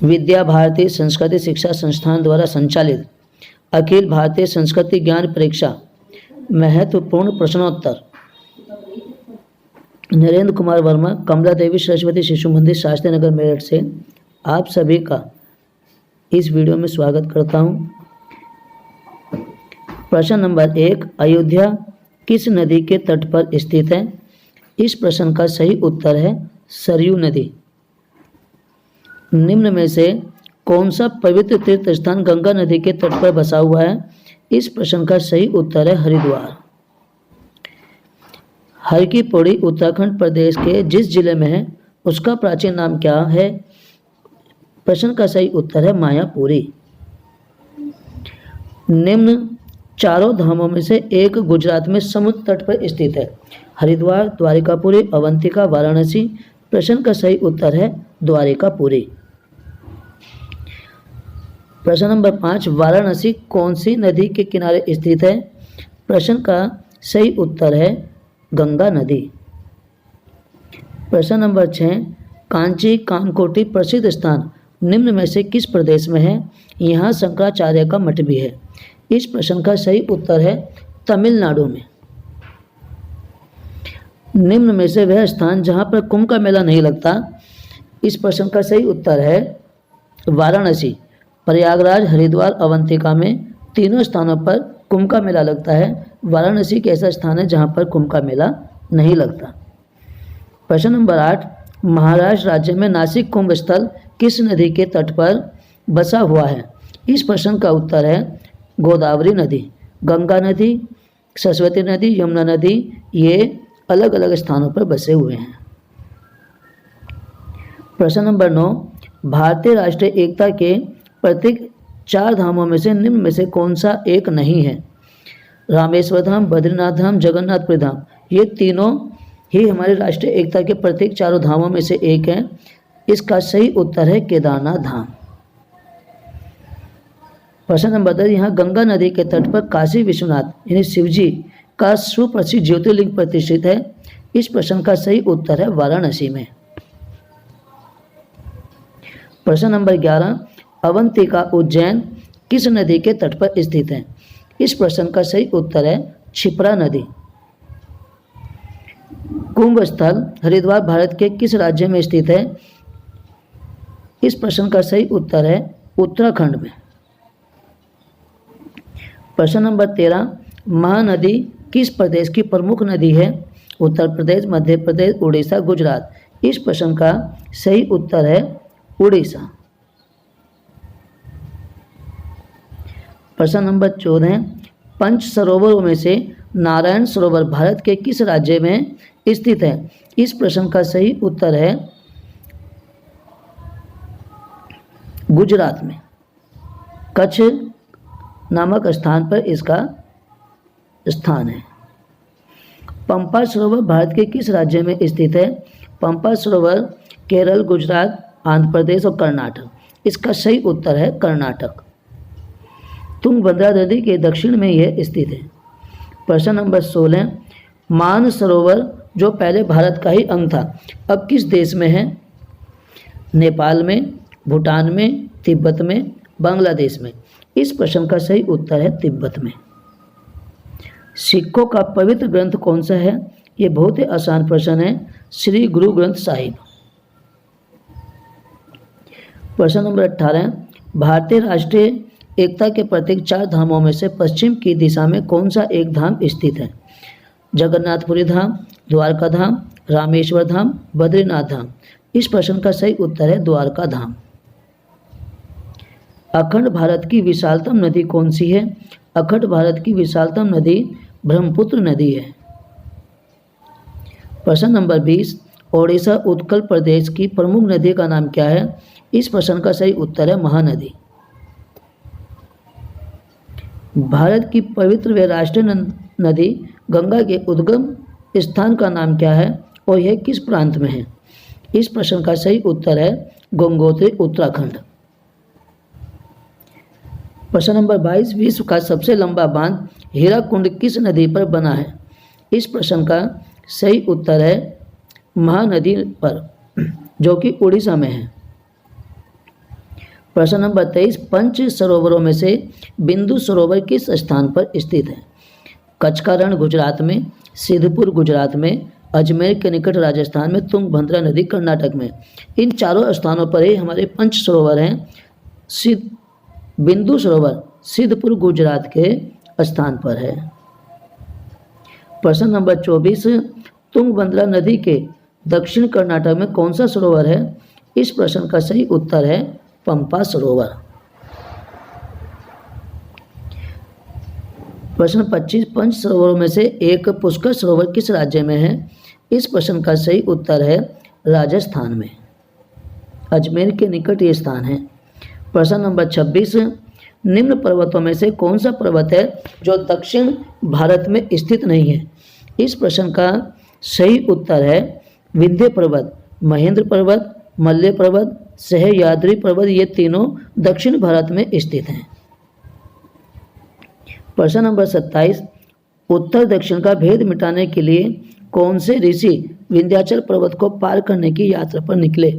विद्या भारती संस्कृति शिक्षा संस्थान द्वारा संचालित अखिल भारतीय संस्कृति ज्ञान परीक्षा महत्वपूर्ण प्रश्नोत्तर। नरेंद्र कुमार वर्मा, कमला देवी सरस्वती शिशु मंदिर, शास्त्री नगर, मेरठ से आप सभी का इस वीडियो में स्वागत करता हूं। प्रश्न नंबर 1, अयोध्या किस नदी के तट पर स्थित है? इस प्रश्न का सही उत्तर है सरयू नदी। निम्न में से कौन सा पवित्र तीर्थ स्थान गंगा नदी के तट पर बसा हुआ है? इस प्रश्न का सही उत्तर है हरिद्वार। हर की पौड़ी उत्तराखंड प्रदेश के जिस जिले में है उसका प्राचीन नाम क्या है? प्रश्न का सही उत्तर है मायापुरी। निम्न चारों धामों में से एक गुजरात में समुद्र तट पर स्थित है। हरिद्वार, द्वारिकापुरी, अवंतिका, वाराणसी। प्रश्न का सही उत्तर है द्वारिकापुरी। प्रश्न नंबर 5, वाराणसी कौन सी नदी के किनारे स्थित है? प्रश्न का सही उत्तर है गंगा नदी। प्रश्न नंबर 6, कांची कामकोटी प्रसिद्ध स्थान निम्न में से किस प्रदेश में है? यहाँ शंकराचार्य का मठ भी है। इस प्रश्न का सही उत्तर है तमिलनाडु में। निम्न में से वह स्थान जहाँ पर कुंभ का मेला नहीं लगता। इस प्रश्न का सही उत्तर है वाराणसी। प्रयागराज, हरिद्वार, अवंतिका में तीनों स्थानों पर कुंभ का मेला लगता है। वाराणसी एक ऐसा स्थान है जहाँ पर कुंभ का मेला नहीं लगता। प्रश्न नंबर 8, महाराष्ट्र राज्य में नासिक कुंभ स्थल किस नदी के तट पर बसा हुआ है? इस प्रश्न का उत्तर है गोदावरी नदी। गंगा नदी, सरस्वती नदी, यमुना नदी ये अलग अलग स्थानों पर बसे हुए हैं। प्रश्न नंबर 9, भारतीय राष्ट्रीय एकता के प्रतीक 4 धामों में से निम्न में से कौन सा एक नहीं है? रामेश्वर धाम, बद्रीनाथ धाम, जगन्नाथपुरी धाम ये तीनों ही हमारे राष्ट्रीय एकता के प्रतीक चारों धामों में से एक है। इसका सही उत्तर है केदारनाथ धाम। प्रश्न नंबर 10, यहाँ गंगा नदी के तट पर काशी विश्वनाथ यानी शिवजी का सुप्रसिद्ध ज्योतिर्लिंग प्रतिष्ठित है। इस प्रश्न का सही उत्तर है वाराणसी में। प्रश्न नंबर 11, अवंतिका उज्जैन किस नदी के तट पर स्थित है? इस प्रश्न का सही उत्तर है क्षिप्रा नदी। कुंभ स्थल हरिद्वार भारत के किस राज्य में स्थित है? इस प्रश्न का सही उत्तर है उत्तराखंड में। प्रश्न नंबर 13, महानदी किस प्रदेश की प्रमुख नदी है? उत्तर प्रदेश, मध्य प्रदेश, उड़ीसा, गुजरात। इस प्रश्न का सही उत्तर है उड़ीसा। प्रश्न नंबर 14, पंच सरोवरों में से नारायण सरोवर भारत के किस राज्य में स्थित है? इस प्रश्न का सही उत्तर है गुजरात में। कच्छ नामक स्थान पर इसका स्थान है। पंपा सरोवर भारत के किस राज्य में स्थित है? पंपा सरोवर केरल, गुजरात, आंध्र प्रदेश और कर्नाटक। इसका सही उत्तर है कर्नाटक। तुंगभद्रा नदी के दक्षिण में यह स्थित है। प्रश्न नंबर 16, मान सरोवर जो पहले भारत का ही अंग था अब किस देश में है? नेपाल में, भूटान में, तिब्बत में, बांग्लादेश में। इस प्रश्न का सही उत्तर है तिब्बत में। सिखों का पवित्र ग्रंथ कौन सा है? ये बहुत ही आसान प्रश्न है, श्री गुरु ग्रंथ साहिब। प्रश्न नंबर 18, भारतीय राष्ट्रीय एकता के प्रतीक 4 धामों में से पश्चिम की दिशा में कौन सा एक धाम स्थित है? जगन्नाथपुरी धाम, द्वारका धाम, रामेश्वर धाम, बद्रीनाथ धाम। इस प्रश्न का सही उत्तर है द्वारका धाम। अखंड भारत की विशालतम नदी कौन सी है? अखंड भारत की विशालतम नदी ब्रह्मपुत्र नदी है। प्रश्न नंबर 20, ओडिशा उत्कल प्रदेश की प्रमुख नदी का नाम क्या है? इस प्रश्न का सही उत्तर है महानदी। भारत की पवित्र व राष्ट्रीय नदी गंगा के उद्गम स्थान का नाम क्या है और यह किस प्रांत में है? इस प्रश्न का सही उत्तर है गंगोत्री, उत्तराखंड। प्रश्न नंबर 22, विश्व का सबसे लंबा बांध हीराकुंड किस नदी पर बना है? इस प्रश्न का सही उत्तर है महानदी पर, जो कि उड़ीसा में है। प्रश्न नंबर 23, पंच सरोवरों में से बिंदु सरोवर किस स्थान पर स्थित है? कच्छ का रण गुजरात में, सिद्धपुर गुजरात में, अजमेर के निकट राजस्थान में, तुंगभद्रा नदी कर्नाटक में। इन चारों स्थानों पर ही हमारे पंच सरोवर हैं। बिंदु सरोवर सिद्धपुर गुजरात के स्थान पर है। प्रश्न नंबर 24, तुंगभद्रा नदी के दक्षिण कर्नाटक में कौन सा सरोवर है? इस प्रश्न का सही उत्तर है पंपा सरोवर। प्रश्न 25, पंच सरोवरों में से एक पुष्कर सरोवर किस राज्य में है? इस प्रश्न का सही उत्तर है राजस्थान में, अजमेर के निकट ये स्थान है। प्रश्न नंबर 26, निम्न पर्वतों में से कौन सा पर्वत है जो दक्षिण भारत में स्थित नहीं है? इस प्रश्न का सही उत्तर है विंध्य पर्वत, महेंद्र पर्वत, मल्य पर्वत, सह्याद्री पर्वत, ये तीनों दक्षिण भारत में स्थित हैं। प्रश्न नंबर 27, उत्तर दक्षिण का भेद मिटाने के लिए कौन से ऋषि विंध्याचल पर्वत को पार करने की यात्रा पर निकले?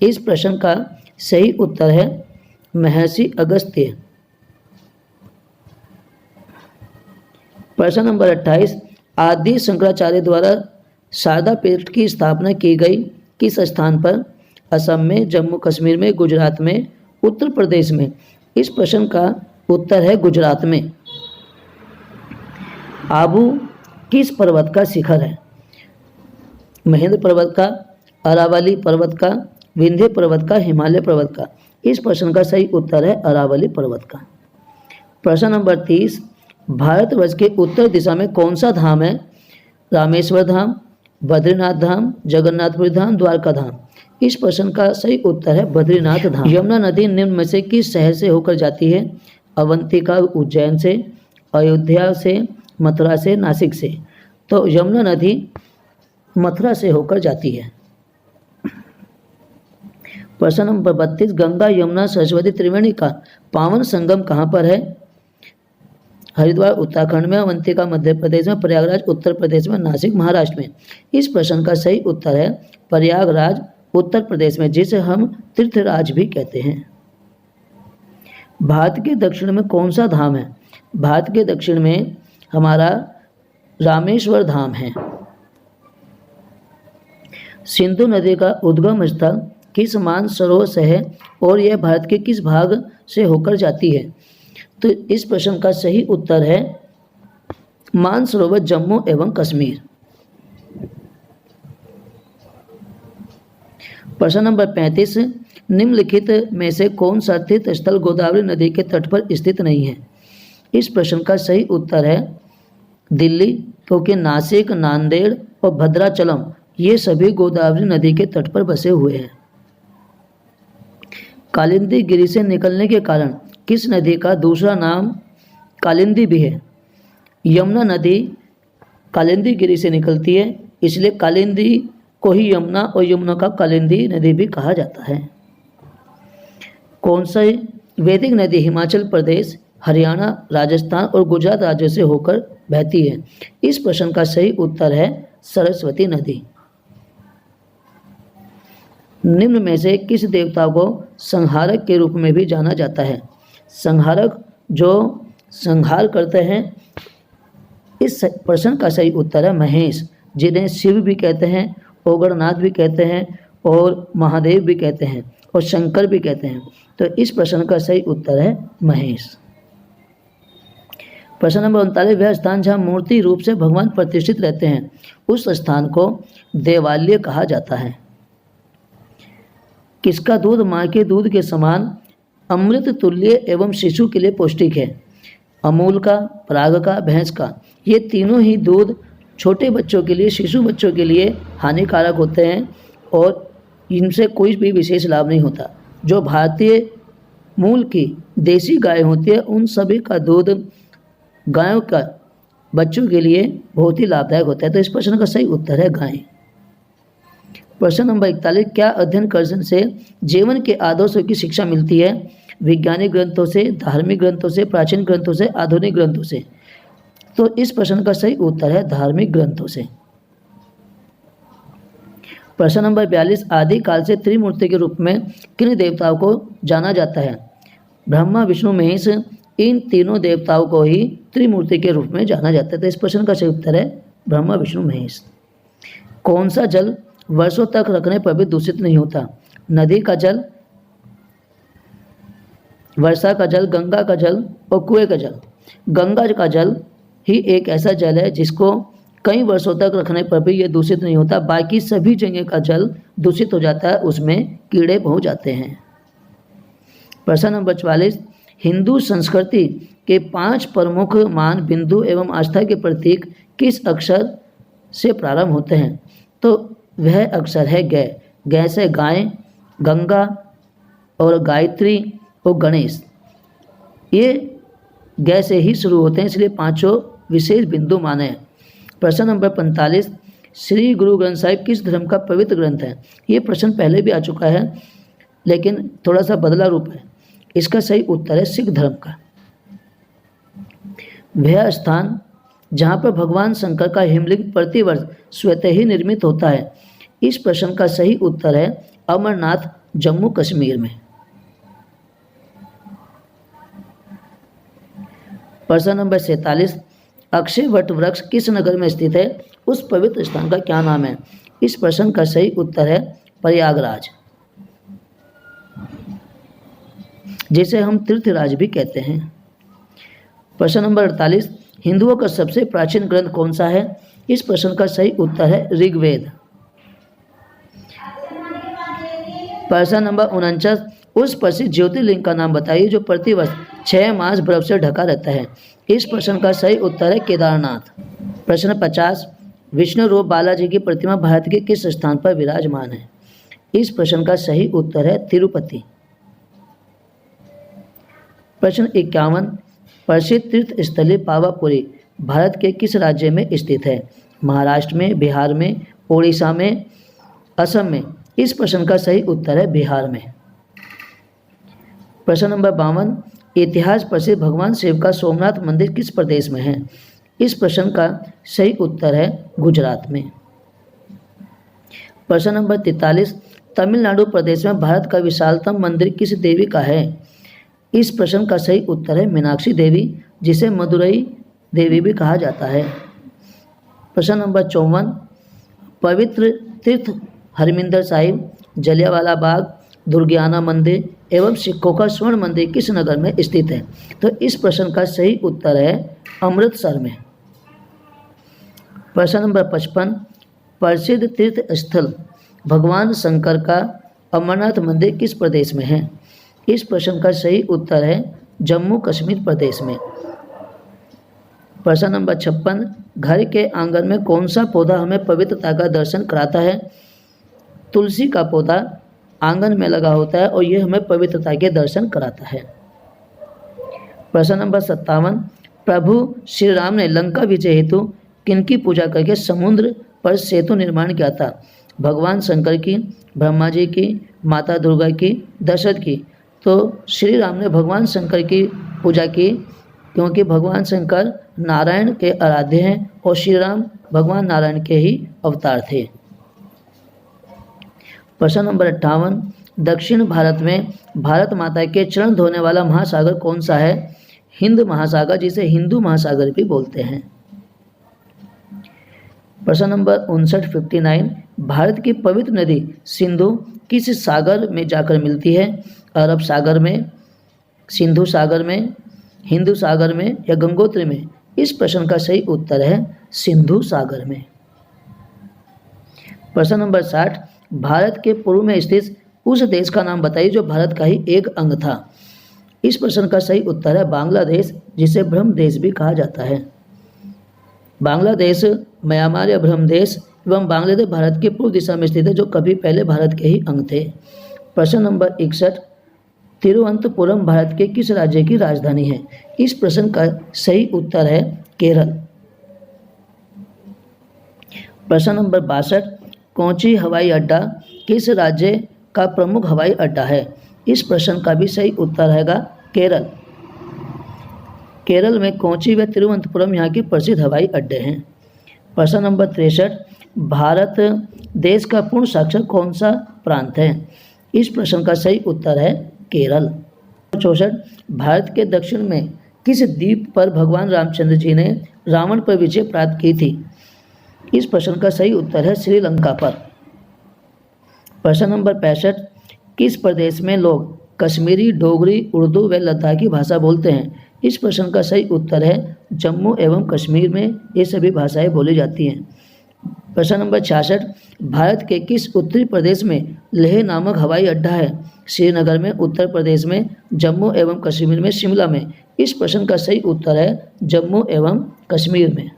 इस प्रश्न का सही उत्तर है महर्षि अगस्त्य। प्रश्न नंबर 28, आदि शंकराचार्य द्वारा शारदा पीठ की स्थापना की गई किस स्थान पर? असम में, जम्मू कश्मीर में, गुजरात में, उत्तर प्रदेश में। इस प्रश्न का उत्तर है गुजरात में। आबू किस पर्वत का शिखर है? महेंद्र पर्वत का, अरावली पर्वत का, विंध्य पर्वत का, हिमालय पर्वत का। इस प्रश्न का सही उत्तर है अरावली पर्वत का। प्रश्न नंबर 30, भारतवर्ष के उत्तर दिशा में कौन सा धाम है? रामेश्वर धाम, बद्रीनाथ धाम, जगन्नाथपुरी धाम, द्वारका धाम। इस प्रश्न का सही उत्तर है बद्रीनाथ धाम। यमुना नदी निम्न में से किस शहर से होकर जाती है? अवंतिका उज्जैन से, अयोध्या से, मथुरा से, नासिक से। तो यमुना नदी मथुरा से होकर जाती है। प्रश्न नंबर 32, गंगा यमुना सरस्वती त्रिवेणी का पावन संगम कहाँ पर है? हरिद्वार उत्तराखंड में, अवंतिका मध्य प्रदेश में, प्रयागराज उत्तर प्रदेश में, नासिक महाराष्ट्र में। इस प्रश्न का सही उत्तर है प्रयागराज उत्तर प्रदेश में, जिसे हम तीर्थराज भी कहते हैं। भारत के दक्षिण में कौन सा धाम है? भारत के दक्षिण में हमारा रामेश्वर धाम है। सिंधु नदी का उद्गम स्थल किस मानसरोवर से है और यह भारत के किस भाग से होकर जाती है? तो इस प्रश्न का सही उत्तर है मानसरोवर जम्मू एवं कश्मीर। प्रश्न नंबर 35, निम्नलिखित में से कौन सा तीर्थ स्थल गोदावरी नदी के तट पर स्थित नहीं है? इस प्रश्न का सही उत्तर है दिल्ली, क्योंकि नासिक, नांदेड़ और भद्राचलम ये सभी गोदावरी नदी के तट पर बसे हुए हैं। कालिंदी गिरी से निकलने के कारण किस नदी का दूसरा नाम कालिंदी भी है? यमुना नदी कालिंदी गिरी से निकलती है, इसलिए कालिंदी को ही यमुना और यमुना का कालिंदी नदी भी कहा जाता है। कौन सी वैदिक नदी हिमाचल प्रदेश, हरियाणा, राजस्थान और गुजरात राज्यों से होकर बहती है? इस प्रश्न का सही उत्तर है सरस्वती नदी। निम्न में से किस देवता को संहारक के रूप में भी जाना जाता है? संहारक जो संहार करते हैं। इस प्रश्न का सही उत्तर है महेश, जिन्हें शिव भी कहते हैं, ओगरनाथ भी कहते हैं और महादेव भी कहते हैं और शंकर भी कहते हैं। तो इस प्रश्न का सही उत्तर है महेश। प्रश्न नंबर 39, वह स्थान जहाँ मूर्ति रूप से भगवान प्रतिष्ठित रहते हैं उस स्थान को देवालय कहा जाता है। किसका दूध माँ के दूध के समान अमृत तुल्य एवं शिशु के लिए पौष्टिक है? अमूल का, पराग का, भैंस का। ये तीनों ही दूध छोटे बच्चों के लिए, शिशु बच्चों के लिए हानिकारक होते हैं और इनसे कोई भी विशेष लाभ नहीं होता। जो भारतीय मूल की देसी गाय होती है उन सभी का दूध गायों का बच्चों के लिए बहुत ही लाभदायक होता है। तो इस प्रश्न का सही उत्तर है गाय। प्रश्न नंबर 41, क्या अध्ययन करने से जीवन के आदर्शों की शिक्षा मिलती है? वैज्ञानिक ग्रंथों से, धार्मिक ग्रंथों से, प्राचीन ग्रंथों से, आधुनिक ग्रंथों से। तो इस प्रश्न का सही उत्तर है धार्मिक ग्रंथों से। प्रश्न नंबर 42, आदिकाल से त्रिमूर्ति के रूप में किन देवताओं को जाना जाता है? ब्रह्मा विष्णु महेश इन तीनों देवताओं को ही त्रिमूर्ति के रूप में जाना जाता है। तो इस प्रश्न का सही उत्तर है ब्रह्मा विष्णु महेश। कौन सा जल वर्षों तक रखने पर भी दूषित नहीं होता? नदी का जल, वर्षा का जल, गंगा का जल और कुएं का जल। गंगा का जल ही एक ऐसा जल है जिसको कई वर्षों तक रखने पर भी ये दूषित नहीं होता। बाकी सभी जगह का जल दूषित हो जाता है, उसमें कीड़े पहुंच जाते हैं। प्रश्न नंबर 44, हिंदू संस्कृति के 5 प्रमुख मान बिंदु एवं आस्था के प्रतीक किस अक्षर से प्रारंभ होते हैं? तो वह अक्षर है ग। ग से गाय, गंगा और गायत्री और गणेश, ये ग से ही शुरू होते हैं, इसलिए 5 विशेष बिंदु माने हैं। प्रश्न नंबर 45, श्री गुरु ग्रंथ साहिब किस धर्म का पवित्र ग्रंथ है? ये प्रश्न पहले भी आ चुका है लेकिन थोड़ा सा बदला रूप है। इसका सही उत्तर है सिख धर्म का। वह स्थान जहाँ पर भगवान शंकर का हिमलिंग प्रतिवर्ष स्वतः ही निर्मित होता है। इस प्रश्न का सही उत्तर है अमरनाथ, जम्मू कश्मीर में। प्रश्न नंबर 47, अक्षय वट वृक्ष किस नगर में स्थित है? उस पवित्र स्थान का क्या नाम है? इस प्रश्न का सही उत्तर है प्रयागराज, जिसे हम तीर्थराज भी कहते हैं। प्रश्न नंबर 48, हिंदुओं का सबसे प्राचीन ग्रंथ कौन सा है? इस प्रश्न का सही उत्तर है ऋग्वेद। प्रश्न नंबर 49, उस प्रसिद्ध ज्योतिर्लिंग का नाम बताइए जो प्रतिवर्ष 6 मास बर्फ से ढका रहता है। इस प्रश्न का सही उत्तर है केदारनाथ। प्रश्न 50, विष्णु रूप बालाजी की प्रतिमा भारत के किस स्थान पर विराजमान है? इस प्रश्न का सही उत्तर है तिरुपति। प्रश्न 51, प्रसिद्ध तीर्थ स्थली पावापुरी भारत के किस राज्य में स्थित है? महाराष्ट्र में, बिहार में, ओडिशा में, असम में। इस प्रश्न का सही उत्तर है बिहार में। प्रश्न नंबर 52, इतिहास प्रसिद्ध भगवान शिव का सोमनाथ मंदिर किस प्रदेश में है? इस प्रश्न का सही उत्तर है गुजरात में। प्रश्न नंबर 43, तमिलनाडु प्रदेश में भारत का विशालतम मंदिर किस देवी का है? इस प्रश्न का सही उत्तर है मीनाक्षी देवी, जिसे मदुरई देवी भी कहा जाता है। प्रश्न नंबर 54, पवित्र तीर्थ हरमिंदर साहिब, जलियांवाला बाग, दुर्गियाना मंदिर एवं सिखों का स्वर्ण मंदिर किस नगर में स्थित है? तो इस प्रश्न का सही उत्तर है अमृतसर में। प्रश्न नंबर 55, प्रसिद्ध तीर्थ स्थल भगवान शंकर का अमरनाथ मंदिर किस प्रदेश में है? इस प्रश्न का सही उत्तर है जम्मू कश्मीर प्रदेश में। प्रश्न नंबर 56, घर के आंगन में कौन सा पौधा हमें पवित्रता का दर्शन कराता है? तुलसी का पौधा आंगन में लगा होता है और यह हमें पवित्रता के दर्शन कराता है। प्रश्न नंबर 57, प्रभु श्री राम ने लंका विजय हेतु किनकी पूजा करके समुद्र पर सेतु निर्माण किया था? भगवान शंकर की, ब्रह्मा जी की, माता दुर्गा की, दशरथ की। तो श्री राम ने भगवान शंकर की पूजा की क्योंकि भगवान शंकर नारायण के आराध्य हैं और श्री राम भगवान नारायण के ही अवतार थे। प्रश्न नंबर 58, दक्षिण भारत में भारत माता के चरण धोने वाला महासागर कौन सा है? हिंद महासागर, जिसे हिंदू महासागर भी बोलते हैं। प्रश्न नंबर 59, भारत की पवित्र नदी सिंधु किस सागर में जाकर मिलती है? अरब सागर में, सिंधु सागर में, हिंदू सागर में या गंगोत्री में? इस प्रश्न का सही उत्तर है सिंधु सागर में। प्रश्न नंबर 60, भारत के पूर्व में स्थित उस देश का नाम बताइए जो भारत का ही एक अंग था। इस प्रश्न का सही उत्तर है बांग्लादेश, जिसे ब्रह्म देश भी कहा जाता है। बांग्लादेश, म्यांमार या ब्रह्म देश एवं बांग्लादेश भारत के पूर्व दिशा में स्थित है, जो कभी पहले भारत के ही अंग थे। प्रश्न नंबर 61, तिरुवनंतपुरम भारत के किस राज्य की राजधानी है? इस प्रश्न का सही उत्तर है केरल। प्रश्न नंबर 62, कोची हवाई अड्डा किस राज्य का प्रमुख हवाई अड्डा है? इस प्रश्न का भी सही उत्तर रहेगा केरल। केरल में कोची व तिरुवनंतपुरम यहाँ के प्रसिद्ध हवाई अड्डे हैं। प्रश्न नंबर 63, भारत देश का पूर्ण साक्षर कौन सा प्रांत है? इस प्रश्न का सही उत्तर है केरल। 64 भारत के दक्षिण में किस द्वीप पर भगवान रामचंद्र जी ने रावण पर विजय प्राप्त की थी? इस प्रश्न का सही उत्तर है श्रीलंका पर। प्रश्न नंबर 65 किस प्रदेश में लोग कश्मीरी, डोगरी, उर्दू व लद्दाखी भाषा बोलते हैं? इस प्रश्न का सही उत्तर है जम्मू एवं कश्मीर में ये सभी भाषाएं बोली जाती हैं। प्रश्न नंबर 66 भारत के किस उत्तरी प्रदेश में लेह नामक हवाई अड्डा है? श्रीनगर में, उत्तर प्रदेश में, जम्मू एवं कश्मीर में, शिमला में? इस प्रश्न का सही उत्तर है जम्मू एवं कश्मीर में।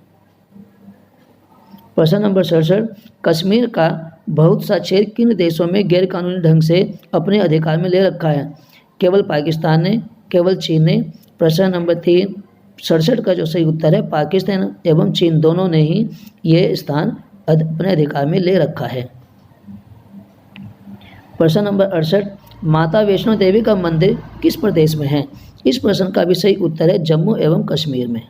प्रश्न नंबर 67 कश्मीर का बहुत सा क्षेत्र किन देशों में गैरकानूनी ढंग से अपने अधिकार में ले रखा है? केवल पाकिस्तान ने, केवल चीन ने? प्रश्न नंबर 3 67 का जो सही उत्तर है पाकिस्तान एवं चीन दोनों ने ही ये स्थान अपने अधिकार में ले रखा है। प्रश्न नंबर 68 माता वैष्णो देवी का मंदिर किस प्रदेश में है? इस प्रश्न का भी सही उत्तर है जम्मू एवं कश्मीर में।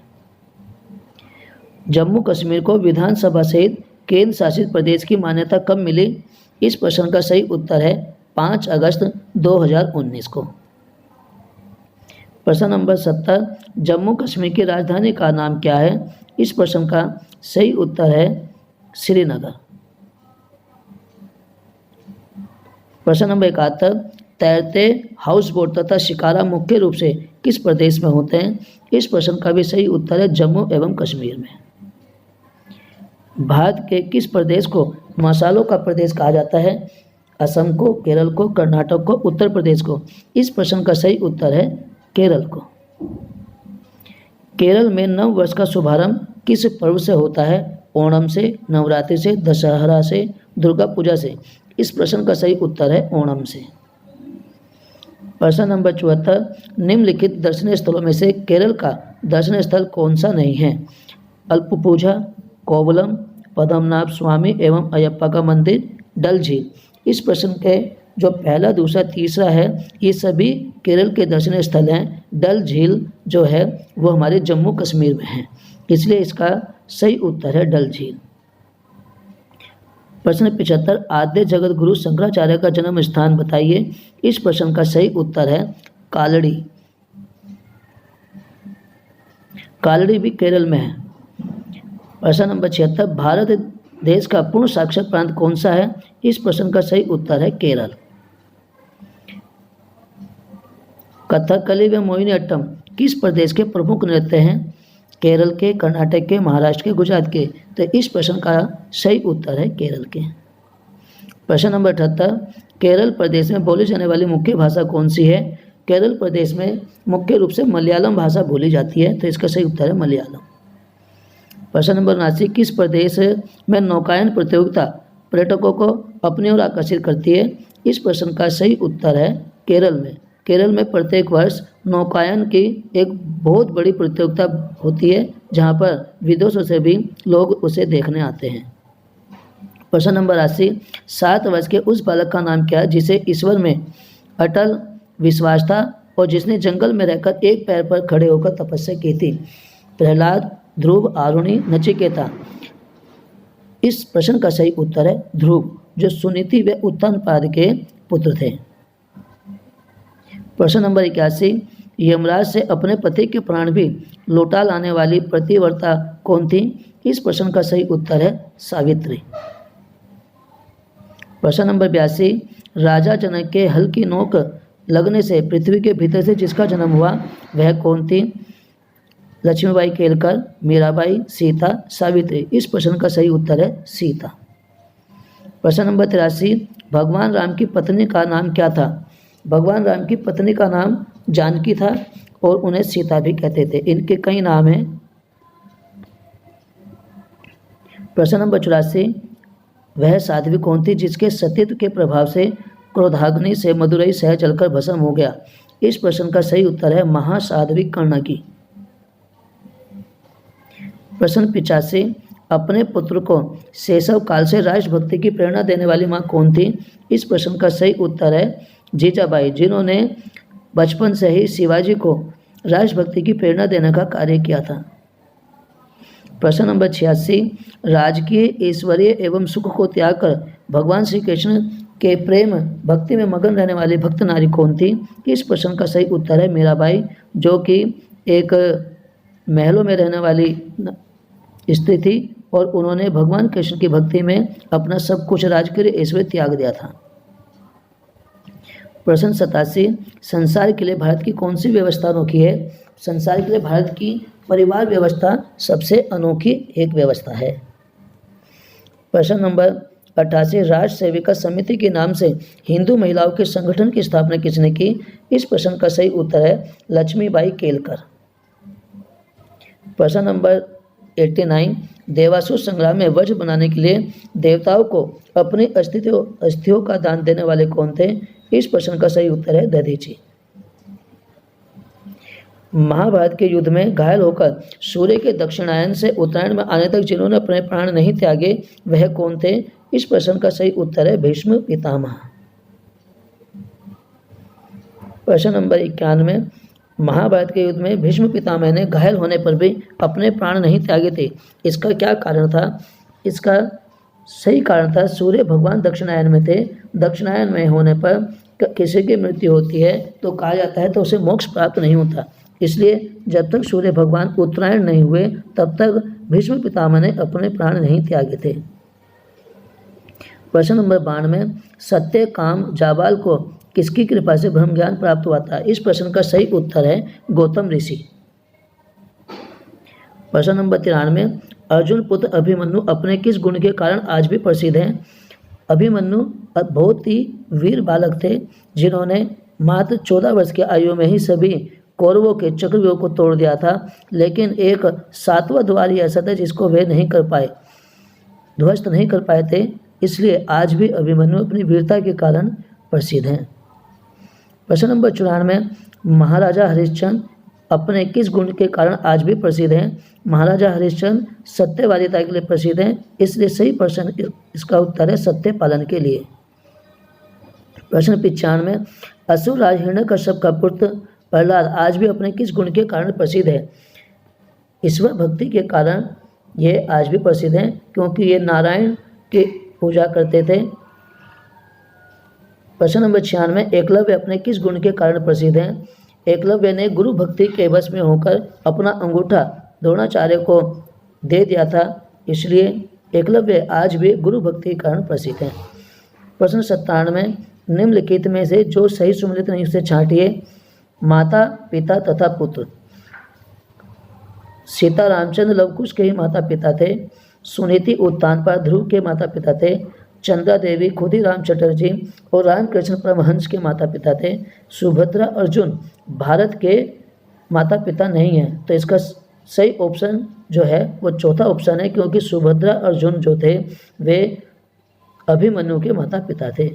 जम्मू कश्मीर को विधानसभा सहित केंद्र शासित प्रदेश की मान्यता कब मिली? इस प्रश्न का सही उत्तर है 5 अगस्त 2019 को। प्रश्न नंबर 70 जम्मू कश्मीर की राजधानी का नाम क्या है? इस प्रश्न का सही उत्तर है श्रीनगर। प्रश्न नंबर 71 तैरते हाउस बोट तथा शिकारा मुख्य रूप से किस प्रदेश में होते हैं? इस प्रश्न का भी सही उत्तर है जम्मू एवं कश्मीर में। भारत के किस प्रदेश को मसालों का प्रदेश कहा जाता है? असम को, केरल को, कर्नाटक को, उत्तर प्रदेश को? इस प्रश्न का सही उत्तर है केरल को। केरल में नव वर्ष का शुभारंभ किस पर्व से होता है? ओणम से, नवरात्रि से, दशहरा से, दुर्गा पूजा से? इस प्रश्न का सही उत्तर है ओणम से। प्रश्न नंबर 74 निम्नलिखित दर्शनीय स्थलों में से केरल का दर्शनीय स्थल कौन सा नहीं है? अल्पपूझा, कोवलम, पद्मनाभ स्वामी एवं अयप्पा का मंदिर, डल झील? इस प्रश्न के जो पहला, दूसरा, तीसरा है ये सभी केरल के दर्शनीय स्थल हैं। डल झील जो है वो हमारे जम्मू कश्मीर में है, इसलिए इसका सही उत्तर है डल झील। प्रश्न 75 आद्य जगत गुरु शंकराचार्य का जन्म स्थान बताइए। इस प्रश्न का सही उत्तर है कालड़ी। कालड़ी भी केरल में है। प्रश्न नंबर 76 भारत देश का पूर्ण साक्षर प्रांत कौन सा है? इस प्रश्न का सही उत्तर है केरल। कथकली व मोहिनीअट्टम किस प्रदेश के प्रमुख नृत्य हैं? केरल के, कर्नाटक के, महाराष्ट्र के, गुजरात के? तो इस प्रश्न का सही उत्तर है केरल के। प्रश्न नंबर 78 केरल प्रदेश में बोली जाने वाली मुख्य भाषा कौन सी है? केरल प्रदेश में मुख्य रूप से मलयालम भाषा बोली जाती है, तो इसका सही उत्तर है मलयालम। प्रश्न नंबर 79 किस प्रदेश में नौकायन प्रतियोगिता पर्यटकों को अपनी ओर आकर्षित करती है? इस प्रश्न का सही उत्तर है केरल में। केरल में प्रत्येक वर्ष नौकायन की एक बहुत बड़ी प्रतियोगिता होती है, जहां पर विदेशों से भी लोग उसे देखने आते हैं। प्रश्न नंबर 80 7 वर्ष के उस बालक का नाम क्या है जिसे ईश्वर में अटल विश्वास था और जिसने जंगल में रहकर एक पैर पर खड़े होकर तपस्या की थी? प्रहलाद, ध्रुव, आरुणि, नचिकेता? इस प्रश्न का सही उत्तर है ध्रुव, जो सुनीति व उत्तानपाद के पुत्र थे। प्रश्न नंबर 81 यमराज से अपने पति के प्राण भी लौटा लाने वाली प्रतिव्रता कौन थी? इस प्रश्न का सही उत्तर है सावित्री। प्रश्न नंबर 82 राजा जनक के हल की नोक लगने से पृथ्वी के भीतर से जिसका जन्म हुआ वह कौन थी? लक्ष्मीबाई केलकर, मीराबाई, सीता, सावित्री? इस प्रश्न का सही उत्तर है सीता। प्रश्न नंबर 83 भगवान राम की पत्नी का नाम क्या था? भगवान राम की पत्नी का नाम जानकी था और उन्हें सीता भी कहते थे। इनके कई नाम हैं। प्रश्न नंबर 84 वह साध्वी कौन थी जिसके सतीत्व के प्रभाव से क्रोधाग्नि से मदुरई शहर जलकर भस्म हो गया? इस प्रश्न का सही उत्तर है महासाध्वी कर्णकी। प्रश्न 85 अपने पुत्र को शैशव काल से राष्ट्रभक्ति की प्रेरणा देने वाली माँ कौन थी? इस प्रश्न का सही उत्तर है जीजाबाई, जिन्होंने बचपन से ही शिवाजी को राष्ट्रभक्ति की प्रेरणा देने का कार्य किया था। प्रश्न नंबर 86 राजकीय, ऐश्वर्य एवं सुख को त्याग कर भगवान श्री कृष्ण के प्रेम भक्ति में मगन रहने वाली भक्त नारी कौन थी? इस प्रश्न का सही उत्तर है मीराबाई, जो कि एक महलों में रहने वाली स्त्री थी और उन्होंने भगवान कृष्ण की भक्ति में अपना सब कुछ राजकीय ऐश्वर्य त्याग दिया था। प्रश्न 87, संसार के लिए भारत की कौन सी व्यवस्था अनोखी है? संसार के लिए भारत की परिवार व्यवस्था सबसे अनोखी एक व्यवस्था है। प्रश्न नंबर 88, राष्ट्र सेविका समिति के नाम से हिंदू महिलाओं के संगठन की स्थापना किसने की? इस प्रश्न का सही उत्तर है लक्ष्मीबाई केलकर। प्रश्न नंबर 89, देवासुर संग्राम में वज्र बनाने के लिए देवताओं को अपनी अस्थियों का दान देने वाले कौन थे? इस प्रश्न का सही उत्तर है दधीची। महाभारत के युद्ध में घायल होकर सूर्य के दक्षिणायन से उत्तरायण में आने तक जिन्होंने अपने प्राण नहीं त्यागे वह कौन थे? इस प्रश्न का सही उत्तर है भीष्म पितामह। प्रश्न नंबर 91, महाभारत के युद्ध में भीष्म पितामह ने घायल होने पर भी अपने प्राण नहीं त्यागे थे, इसका क्या कारण था? इसका सही कारण था सूर्य भगवान दक्षिणायन में थे। दक्षिणायन में होने पर किसी की मृत्यु होती है तो कहा जाता है तो उसे मोक्ष प्राप्त नहीं होता, इसलिए जब तक सूर्य भगवान उत्तरायण नहीं हुए तब तक भीष्म पितामह ने अपने प्राण नहीं त्यागे थे। प्रश्न नंबर 92, सत्य काम जाबाल को किसकी कृपा से ब्रह्म ज्ञान प्राप्त हुआ था? इस प्रश्न का सही उत्तर है गौतम ऋषि। प्रश्न नंबर 93, अर्जुन पुत्र अभिमन्यु अपने किस गुण के कारण आज भी प्रसिद्ध हैं? अभिमन्यु बहुत ही वीर बालक थे जिन्होंने मात्र 14 वर्ष की आयु में ही सभी कौरवों के चक्रव्यूह को तोड़ दिया था, लेकिन एक 7वां द्वार ही ऐसा था जिसको वे नहीं कर पाए, ध्वस्त नहीं कर पाए थे, इसलिए आज भी अभिमन्यु अपनी वीरता के कारण प्रसिद्ध हैं। प्रश्न नंबर 94, महाराजा हरिश्चंद्र अपने किस गुण के कारण आज भी प्रसिद्ध हैं? महाराजा हरिश्चंद्र सत्यवादिता के लिए प्रसिद्ध हैं, इसलिए सही प्रश्न इसका उत्तर है सत्य पालन के लिए। प्रश्न 95, असुर राज हिरण्यकश्यप का पुत्र प्रहलाद आज भी अपने किस गुण के कारण प्रसिद्ध है? ईश्वर भक्ति के कारण ये आज भी प्रसिद्ध हैं, क्योंकि ये नारायण की पूजा करते थे। प्रश्न नंबर 96, एकलव्य अपने किस गुण के कारण प्रसिद्ध हैं? एकलव्य ने गुरु भक्ति के वश में होकर अपना अंगूठा द्रोणाचार्य को दे दिया था, इसलिए एकलव्य आज भी गुरु भक्ति के कारण प्रसिद्ध हैं। प्रश्न 97, निम्नलिखित में से जो सही सुमेलित नहीं उसे छांटिए। माता पिता तथा पुत्र। सीता रामचंद्र लवकुश के ही माता पिता थे। सुनीति उत्तानपाद ध्रुव के माता पिता थे। चंद्रा देवी खुदीराम चटर्जी और रामकृष्ण परमहंस के माता पिता थे। सुभद्रा अर्जुन भारत के माता पिता नहीं हैं, तो इसका सही ऑप्शन जो है वो चौथा ऑप्शन है, क्योंकि सुभद्रा अर्जुन जो थे वे अभिमन्यु के माता पिता थे।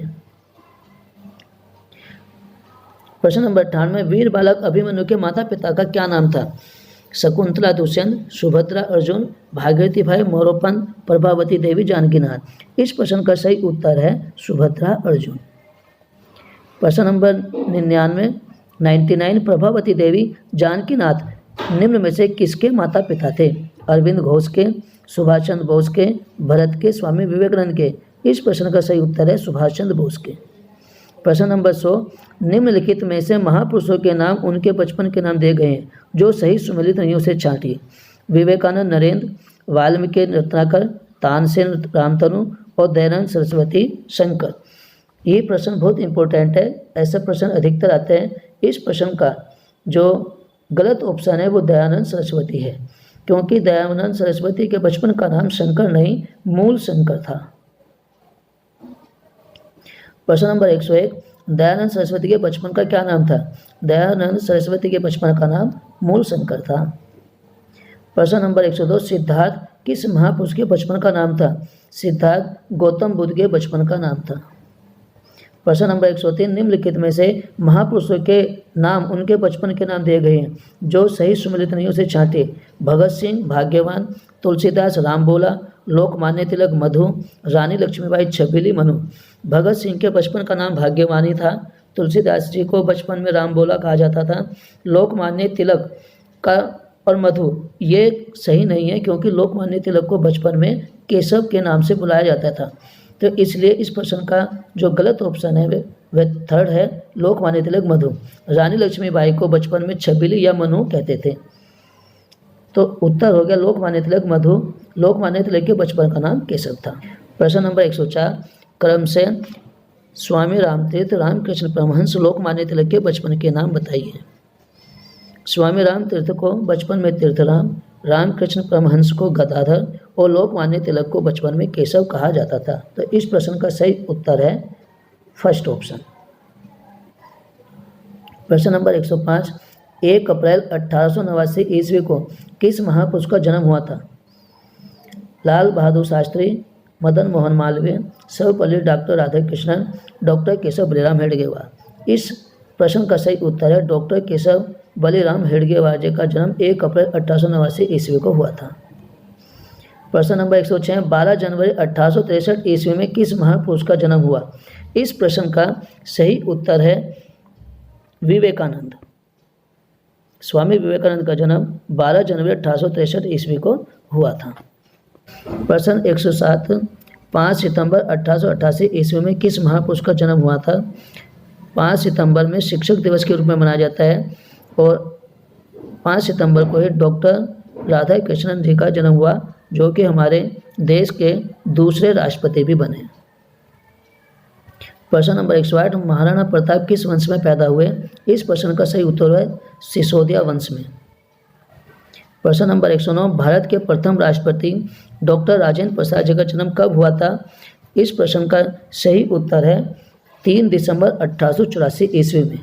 प्रश्न नंबर 98, वीर बालक अभिमन्यु के माता पिता का क्या नाम था? शकुंतला दुष्यंत, सुभद्रा अर्जुन, भागीरथी भाई मोरोपंत, प्रभावती देवी जानकीनाथ। इस प्रश्न का सही उत्तर है सुभद्रा अर्जुन। प्रश्न नंबर 99, प्रभावती देवी जानकीनाथ निम्न में से किसके माता पिता थे? अरविंद घोष के, सुभाष चंद्र बोस के, भरत के, स्वामी विवेकानंद के। इस प्रश्न का सही उत्तर है सुभाष चंद्र बोस के। प्रश्न नंबर 100, निम्नलिखित में से महापुरुषों के नाम उनके बचपन के नाम दिए गए हैं, जो सही सुमेलित नहीं उसे छांटिए। विवेकानंद नरेंद्र, वाल्मीकि रत्नाकर, तानसेन रामतनु और दयानंद सरस्वती शंकर। ये प्रश्न बहुत इंपॉर्टेंट है, ऐसे प्रश्न अधिकतर आते हैं। इस प्रश्न का जो गलत ऑप्शन है वो दयानंद सरस्वती है, क्योंकि दयानंद सरस्वती के बचपन का नाम शंकर नहीं मूल शंकर था। प्रश्न नंबर 101, दयानंद सरस्वती के बचपन का क्या नाम था? दयानंद सरस्वती के बचपन का नाम मूल शंकर था। प्रश्न नंबर 102, सिद्धार्थ किस महापुरुष के बचपन का नाम था? सिद्धार्थ गौतम बुद्ध के बचपन का नाम था। प्रश्न नंबर 103, निम्नलिखित में से महापुरुषों के नाम उनके बचपन के नाम दिए गए हैं, जो सही सुमेलित नहीं उसे छांटे। भगत सिंह भाग्यवान, तुलसीदास रामबोला, लोकमान्य तिलक मधु, रानी लक्ष्मीबाई छबीली मनु। भगत सिंह के बचपन का नाम भाग्यवानी था। तुलसीदास जी को बचपन में रामबोला कहा जाता था। लोकमान्य तिलक का और मधु ये सही नहीं है, क्योंकि लोकमान्य तिलक को बचपन में केशव के नाम से बुलाया जाता था। तो इसलिए इस प्रश्न का जो गलत ऑप्शन है वह थर्ड है, लोकमान्य तिलक मधु। रानी लक्ष्मीबाई को बचपन में छबीली या मनु कहते थे। तो उत्तर हो गया लोकमान्य तिलक मधु। लोकमान्य तिलक के बचपन का नाम केशव था। प्रश्न नंबर 104, क्रम से स्वामी रामतीर्थ, रामकृष्ण परमहंस, लोकमान्य तिलक के बचपन के नाम बताइए। स्वामी रामतीर्थ को बचपन में तीर्थराम, रामकृष्ण परमहंस को गदाधर और लोकमान्य तिलक को बचपन में केशव कहा जाता था। तो इस प्रश्न का सही उत्तर है फर्स्ट ऑप्शन। प्रश्न नंबर 105, 1 अप्रैल 1889 ईस्वी को किस महापुरुष का जन्म हुआ था? Lal Bahadur Shastri, Madan Mohan Malviya, Sarvepalli doctor Radhakrishnan, doctor Keshav Baliram Hedgewar. इस प्रश्न का सही उत्तर है डॉक्टर केशव बलिराम हेडगेवार जी का जन्म 1 अप्रैल 1889 ईस्वी को हुआ था। प्रश्न नंबर 106, 12 जनवरी 1863 ईस्वी में किस महापुरुष का जन्म हुआ? इस प्रश्न का सही उत्तर है विवेकानंद। स्वामी विवेकानंद का जन्म 12 जनवरी 1863 ईस्वी को हुआ था। प्रश्न 107, 5 सितंबर 1888 ईस्वी में किस महापुरुष का जन्म हुआ था? 5 सितंबर में शिक्षक दिवस के रूप में मनाया जाता है और 5 सितंबर को ही डॉक्टर राधा कृष्णन जी का जन्म हुआ, जो कि हमारे देश के दूसरे राष्ट्रपति भी बने। प्रश्न नंबर 108, महाराणा प्रताप किस वंश में पैदा हुए? इस प्रश्न का सही उत्तर है सिसोदिया वंश में। प्रश्न नंबर 109, भारत के प्रथम राष्ट्रपति डॉक्टर राजेंद्र प्रसाद जी का जन्म कब हुआ था? इस प्रश्न का सही उत्तर है 3 दिसंबर 1884 ईस्वी में।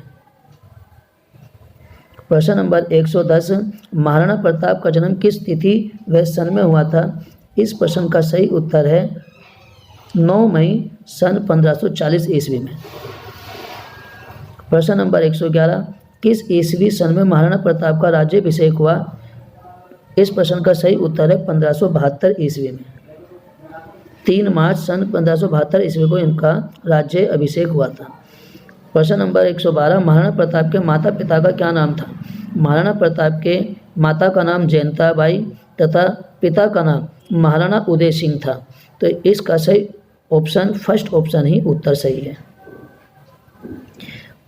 प्रश्न नंबर 110, महाराणा प्रताप का जन्म किस तिथि व सन में हुआ था? इस प्रश्न का सही उत्तर है 9 मई सन 1540 ईस्वी में। प्रश्न नंबर 111, किस ईस्वी सन में महाराणा प्रताप का राज्याभिषेक हुआ? इस प्रश्न का सही उत्तर है 1572 ईस्वी में। 3 मार्च सन 1572 ईस्वी को इनका राज्य अभिषेक हुआ था। प्रश्न नंबर 112, महाराणा प्रताप के माता पिता का क्या नाम था? महाराणा प्रताप के माता का नाम जयंता बाई तथा पिता का नाम महाराणा उदय सिंह था। तो इसका सही ऑप्शन फर्स्ट ऑप्शन ही उत्तर सही है।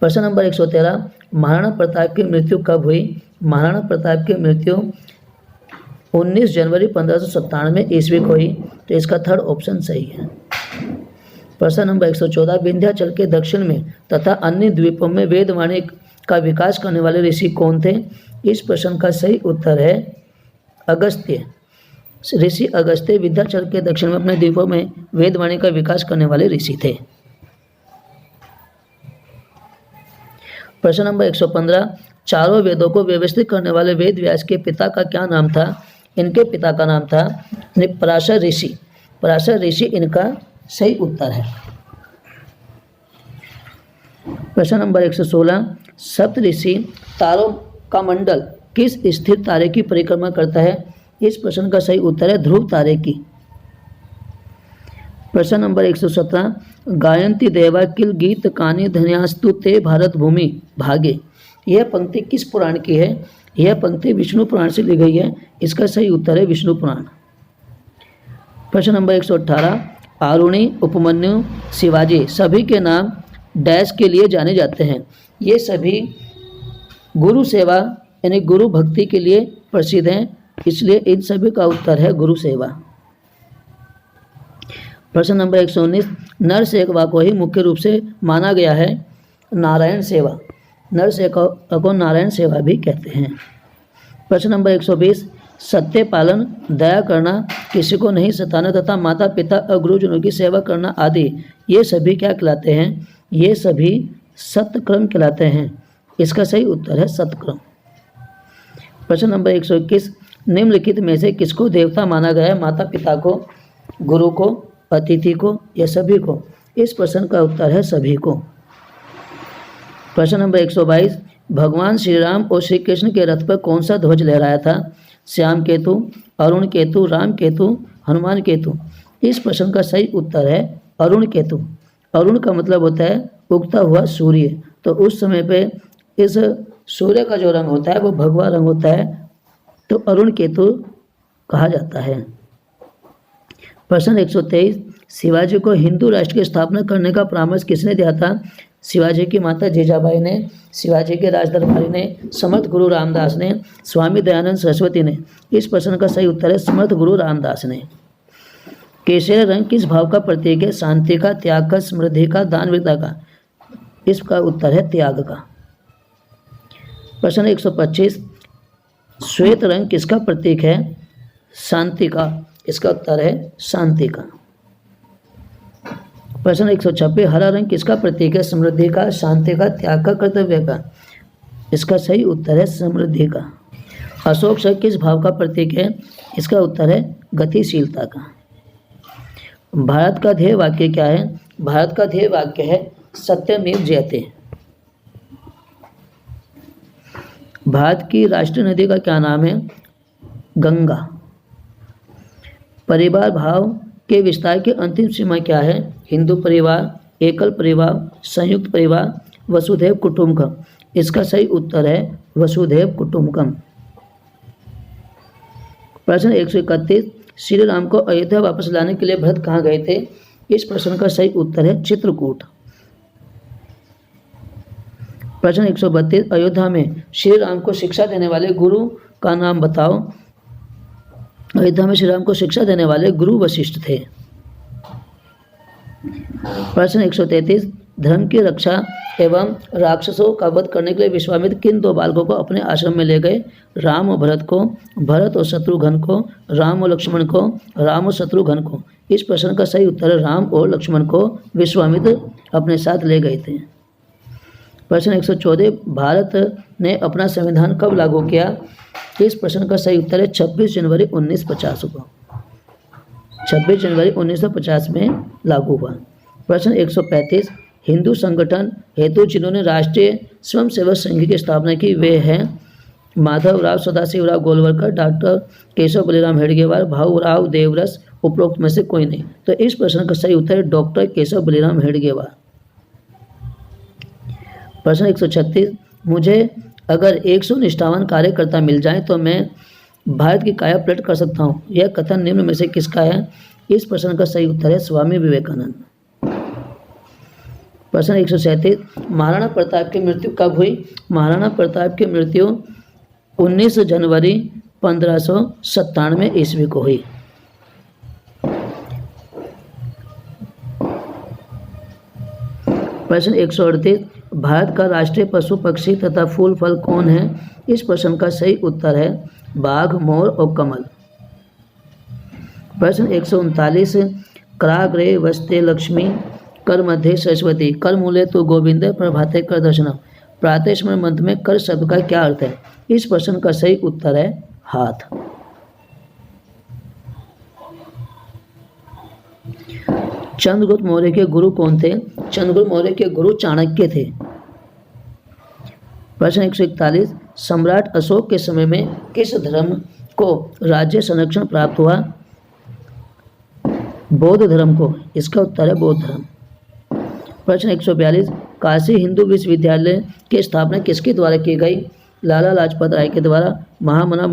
प्रश्न नंबर 113, महाराणा प्रताप की मृत्यु कब हुई? महाराणा प्रताप की मृत्यु 19 जनवरी 1597 ईस्वी को हुई। तो इसका थर्ड ऑप्शन सही है। प्रश्न नंबर 114, विंध्याचल के दक्षिण में तथा अन्य द्वीपों में वेदवाणी का विकास करने वाले ऋषि कौन थे? इस प्रश्न का सही उत्तर है अगस्त्य। ऋषि अगस्त्य विंध्याचल के दक्षिण में अपने द्वीपों में वेदवाणी का विकास करने वाले ऋषि थे। प्रश्न नंबर 115, चारों वेदों को व्यवस्थित करने वाले वेद व्यास के पिता का क्या नाम था? इनके पिता का नाम था पराशर ऋषि। पराशर ऋषि इनका सही उत्तर है। प्रश्न नंबर 116, सप्तऋषि तारों का मंडल किस स्थिर तारे की परिक्रमा करता है? इस प्रश्न का सही उत्तर है ध्रुव तारे की। प्रश्न नंबर 117, गायन्ति देवा किल गीत कानि धन्यास्तु ते भारत भूमि भागे। यह पंक्ति किस पुराण की है? यह पंक्ति विष्णु पुराण से ली गई है। इसका सही उत्तर है विष्णु पुराण। प्रश्न नंबर 118, आरुणि, उपमन्यु, शिवाजी सभी के नाम डैश के लिए जाने जाते हैं। ये सभी गुरु सेवा यानी गुरु भक्ति के लिए प्रसिद्ध हैं, इसलिए इन सभी का उत्तर है गुरु सेवा। प्रश्न नंबर 119, नर सेवा को ही मुख्य रूप से माना गया है नारायण सेवा। नर सेवा को नारायण सेवा भी कहते हैं। प्रश्न नंबर 120, सत्य पालन, दया करना, किसी को नहीं सताना तथा माता पिता और गुरुजनों की सेवा करना आदि ये सभी क्या कहलाते हैं? ये सभी सत्क्रम कहलाते हैं। इसका सही उत्तर है सत्क्रम। प्रश्न नंबर 121, निम्नलिखित में से किसको देवता माना गया है? माता पिता को, गुरु को, अतिथि को या सभी को? इस प्रश्न का उत्तर है सभी को। प्रश्न नंबर 122, भगवान श्री राम और श्री कृष्ण के रथ पर कौन सा ध्वज लहराया था? श्याम केतु, अरुण केतु, राम केतु, हनुमान केतु। इस प्रश्न का सही उत्तर है अरुण केतु। अरुण का मतलब होता है उगता हुआ सूर्य। तो उस समय पे इस सूर्य का जो रंग होता है वो भगवा रंग होता है, तो अरुण केतु कहा जाता है। प्रश्न 123, शिवाजी को हिंदू राष्ट्र की स्थापना करने का परामर्श किसने दिया था? शिवाजी की माता जीजाबाई ने, शिवाजी के राजदरबारी ने, समर्थ गुरु रामदास ने, स्वामी दयानंद सरस्वती ने। इस प्रश्न का सही उत्तर है समर्थ गुरु रामदास ने। केसरिया रंग किस भाव का प्रतीक है? शांति का, त्याग का, समृद्धि का, दानवीरता का। इसका उत्तर है त्याग का। प्रश्न 125, श्वेत रंग किसका प्रतीक है? शांति का। इसका उत्तर है शांति का। प्रश्न 126, हरा रंग किसका प्रतीक है? समृद्धि का, शांति का, त्याग का, कर्तव्य का। इसका सही उत्तर है समृद्धि का। अशोक शब्द किस भाव का प्रतीक है? इसका उत्तर है गतिशीलता का। भारत का ध्येय वाक्य क्या है? भारत का ध्येय वाक्य है सत्यमेव जयते। भारत की राष्ट्रीय नदी का क्या नाम है? गंगा। परिवार भाव के विस्तार की अंतिम सीमा क्या है? हिंदू परिवार, एकल परिवार, संयुक्त परिवार, वसुधैव कुटुंबकम। इसका सही उत्तर है वसुधैव कुटुंबकम। प्रश्न 131, श्री राम को अयोध्या वापस लाने के लिए भरत कहाँ गए थे? इस प्रश्न का सही उत्तर है चित्रकूट। प्रश्न 132, अयोध्या में श्री राम को शिक्षा देने वाले गुरु का नाम बताओ। अयोध्या में श्री राम को शिक्षा देने वाले गुरु वशिष्ठ थे। प्रश्न 133, धर्म की रक्षा एवं राक्षसों का वध करने के लिए विश्वामित्र किन दो बालकों को अपने आश्रम में ले गए? राम और भरत को, भरत और शत्रुघ्न को, राम और लक्ष्मण को, राम और शत्रुघ्न को। इस प्रश्न का सही उत्तर है राम और लक्ष्मण को विश्वामित्र अपने साथ ले गए थे। प्रश्न 114, भारत ने अपना संविधान कब लागू किया? इस प्रश्न का सही उत्तर है 26 जनवरी 1950 को। 26 जनवरी 1950 में लागू हुआ। प्रश्न 135, हिंदू संगठन हेतु जिन्होंने राष्ट्रीय स्वयंसेवक संघ की स्थापना की वे हैं माधवराव सदाशिवराव गोलवलकर, डॉक्टर केशव बलिराम हेडगेवार, भाऊराव देवरस, उपरोक्त में से कोई नहीं। तो इस प्रश्न का सही उत्तर है डॉक्टर केशव बलिराम हेडगेवार। प्रश्न 136, मुझे अगर 100 निष्ठावान कार्यकर्ता मिल जाए तो मैं भारत की काया पलट कर सकता हूँ। यह कथन निम्न में से किसका है? इस प्रश्न का सही उत्तर है स्वामी विवेकानंद। प्रश्न 137, महाराणा प्रताप की मृत्यु कब हुई? महाराणा प्रताप की मृत्यु 19 जनवरी 1597 ईस्वी को हुई। प्रश्न 138, भारत का राष्ट्रीय पशु पक्षी तथा फूल फल कौन है? इस प्रश्न का सही उत्तर है बाघ, मोर और कमल। प्रश्न 139, कराग्रे वस्ते लक्ष्मी कर मध्य सरस्वती कर मूले तो गोविंद प्रभाते कर दर्शनम। प्रातःस्मरण मंत्र में कर शब्द का क्या अर्थ है? इस प्रश्न का सही उत्तर है हाथ। चंद्रगुप्त मौर्य के गुरु कौन थे? चंद्रगुप्त मौर्य के गुरु चाणक्य थे। प्रश्न 141, सम्राट अशोक के समय में किस धर्म को राज्य संरक्षण प्राप्त हुआ? बौद्ध धर्म को। इसका उत्तर है बौद्ध धर्म। प्रश्न 142, काशी हिंदू विश्वविद्यालय की स्थापना किसके द्वारा की गई? लाला लाजपत राय के द्वारा, महामना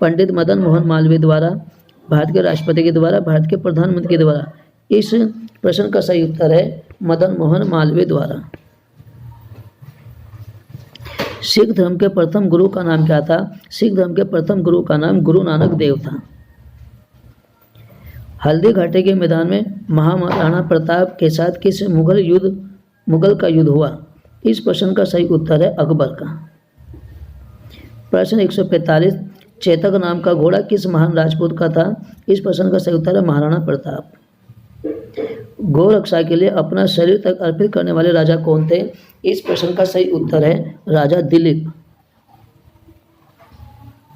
पंडित मदन मोहन मालवीय द्वारा, भारत के राष्ट्रपति के द्वारा, भारत के प्रधानमंत्री के द्वारा। इस प्रश्न का सही उत्तर है मदन मोहन मालवीय द्वारा। सिख धर्म के प्रथम गुरु का नाम क्या था? सिख धर्म के प्रथम गुरु का नाम गुरु नानक देव था। हल्दी घाटी के मैदान में महाराणा प्रताप के साथ किस मुगल का युद्ध हुआ? इस प्रश्न का सही उत्तर है अकबर का। प्रश्न 145, चेतक नाम का घोड़ा किस महान राजपूत का था? इस प्रश्न का सही उत्तर है महाराणा प्रताप। गौ रक्षा के लिए अपना शरीर तक अर्पित करने वाले राजा कौन थे? इस प्रश्न का सही उत्तर है राजा दिलीप।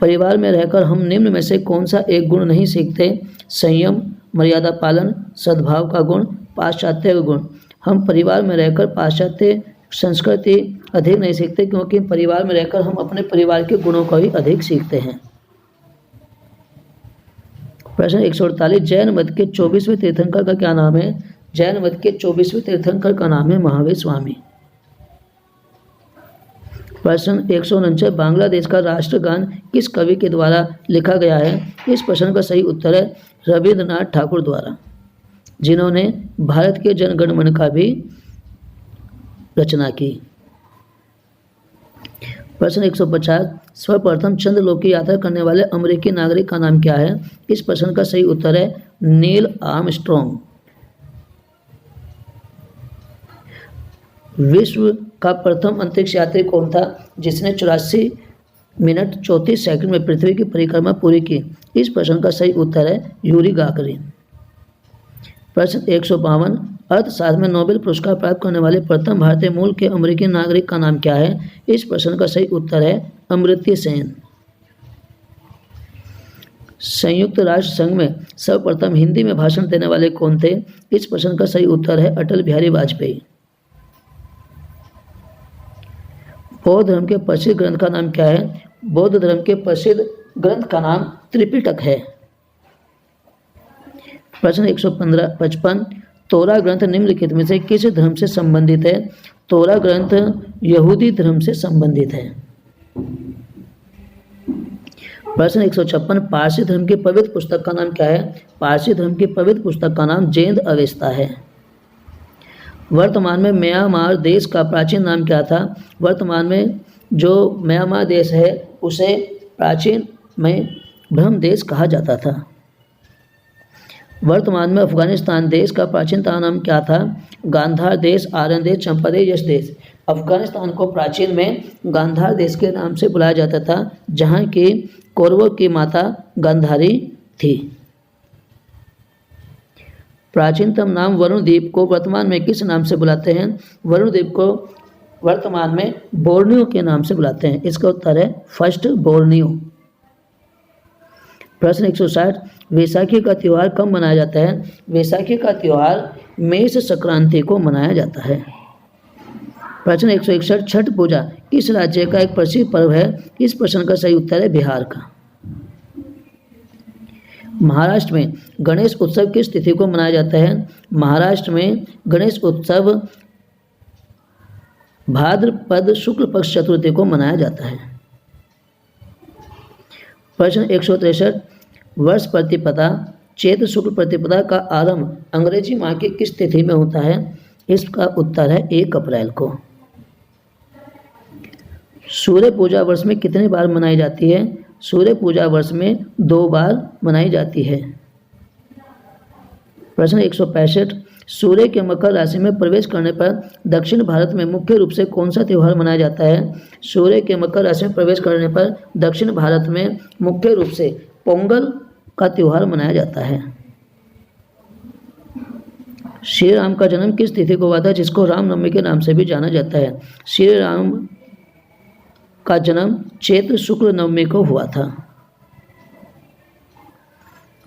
परिवार में रहकर हम निम्न में से कौन सा एक गुण नहीं सीखते? संयम, मर्यादा पालन, सद्भाव का गुण, पाश्चात्य का गुण। हम परिवार में रहकर पाश्चात्य संस्कृति अधिक नहीं सीखते क्योंकि परिवार में रहकर हम अपने परिवार के गुणों को ही अधिक सीखते हैं। प्रश्न 148, जैन मत के 24वें तीर्थंकर का क्या नाम है? जैन मत के 24वें तीर्थंकर का नाम है महावीर स्वामी। प्रश्न 149, बांग्लादेश का राष्ट्रगान किस कवि के द्वारा लिखा गया है? इस प्रश्न का सही उत्तर है रविंद्रनाथ ठाकुर द्वारा। जिन्होंने भारत के जनगण मन का भी रचना की। प्रश्न 150, सर्वप्रथम चंद्रलोक की यात्रा करने वाले अमेरिकी नागरिक का नाम क्या है? इस प्रश्न का सही उत्तर है नील आर्मस्ट्रॉन्ग। विश्व का प्रथम अंतरिक्ष यात्री कौन था जिसने 84 मिनट 34 सेकंड में पृथ्वी की परिक्रमा पूरी की? इस प्रश्न का सही उत्तर है यूरी गागरिन। प्रश्न 152, अर्थशास्त्र में नोबेल पुरस्कार प्राप्त करने वाले प्रथम भारतीय मूल के अमेरिकी नागरिक का नाम क्या है? इस प्रश्न का सही उत्तर है अमर्त्य सेन। संयुक्त राष्ट्र संघ में सर्वप्रथम हिंदी में भाषण देने वाले कौन थे? इस प्रश्न का सही उत्तर है अटल बिहारी वाजपेयी। बौद्ध धर्म के प्रसिद्ध ग्रंथ का नाम क्या है? बौद्ध धर्म के प्रसिद्ध ग्रंथ का नाम त्रिपिटक है। प्रश्न 155, तोरा ग्रंथ निम्नलिखित में से किस धर्म से संबंधित है? तोरा ग्रंथ यहूदी धर्म से संबंधित है। प्रश्न 156, पारसी धर्म की पवित्र पुस्तक का नाम क्या है? पारसी धर्म की पवित्र पुस्तक का नाम जेंद अवेस्ता है। वर्तमान में म्यांमार देश का प्राचीन नाम क्या था? वर्तमान में जो म्यांमार देश है उसे प्राचीन में ब्रह्म देश कहा जाता था। वर्तमान में अफगानिस्तान देश का प्राचीनतम नाम क्या था? गांधार देश, आर्यन देश, चंपा देश, यश देश। अफगानिस्तान को प्राचीन में गांधार देश के नाम से बुलाया जाता था, जहाँ की कौरवों की माता गांधारी थी। प्राचीनतम नाम वरुण द्वीप को वर्तमान में किस नाम से बुलाते हैं? वरुण द्वीप को वर्तमान में बोर्नियो के नाम से बुलाते हैं। इसका उत्तर है फर्स्ट बोर्नियो। प्रश्न 160, वैसाखी का त्यौहार कब मनाया जाता है? वैसाखी का त्यौहार मेष संक्रांति को मनाया जाता है। प्रश्न 161, छठ पूजा किस राज्य का एक प्रसिद्ध पर्व है? इस प्रश्न का सही उत्तर है बिहार का। महाराष्ट्र में गणेश उत्सव किस तिथि को मनाया जाता है? महाराष्ट्र में गणेश उत्सव भाद्रपद शुक्ल पक्ष चतुर्थी को मनाया जाता है। प्रश्न 163, वर्ष प्रतिपदा चैत्र शुक्ल प्रतिपदा का आरंभ अंग्रेजी माह की किस तिथि में होता है? इसका उत्तर है 1 अप्रैल को। सूर्य पूजा वर्ष में कितनी बार मनाई जाती है? सूर्य पूजा वर्ष में 2 बार मनाई जाती है। प्रश्न 165, सूर्य के मकर राशि में प्रवेश करने पर दक्षिण भारत में मुख्य रूप से कौन सा त्यौहार मनाया जाता है? सूर्य के मकर राशि में प्रवेश करने पर दक्षिण भारत में मुख्य रूप से पोंगल का त्यौहार मनाया जाता है। श्री राम का जन्म किस तिथि को हुआ था, जिसको रामनवमी के नाम से भी जाना जाता है? श्री राम का जन्म चैत्र शुक्ल नवमी को हुआ था।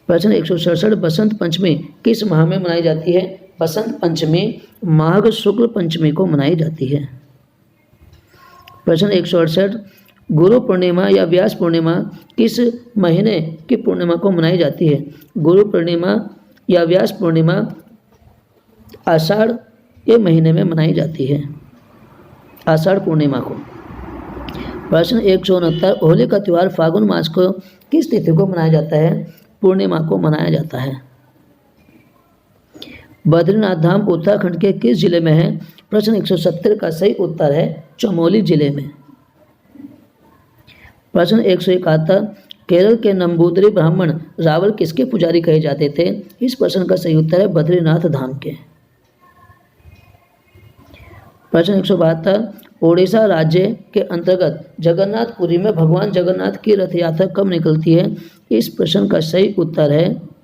प्रश्न 167, बसंत पंचमी किस माह में मनाई जाती है? बसंत पंचमी माघ शुक्ल पंचमी को मनाई जाती है। प्रश्न 168, गुरु पूर्णिमा या व्यास पूर्णिमा किस महीने की पूर्णिमा को मनाई जाती है? गुरु पूर्णिमा या व्यास पूर्णिमा आषाढ़ के महीने में मनाई जाती है, आषाढ़ पूर्णिमा को। प्रश्न 169, होली का त्यौहार फागुन मास को किस तिथि को मनाया जाता है? पूर्णिमा को मनाया जाता है। बद्रीनाथ धाम उत्तराखंड के किस जिले में है? प्रश्न 170 का सही उत्तर है चमोली जिले में। प्रश्न 171, केरल के नंबूदरी ब्राह्मण रावल किसके पुजारी कहे जाते थे? इस प्रश्न का सही उत्तर है बद्रीनाथ धाम के। प्रश्न 172, ओडिशा राज्य के अंतर्गत जगन्नाथपुरी में भगवान जगन्नाथ की रथ यात्रा कब निकलती है? इस प्रश्न का सही उत्तर है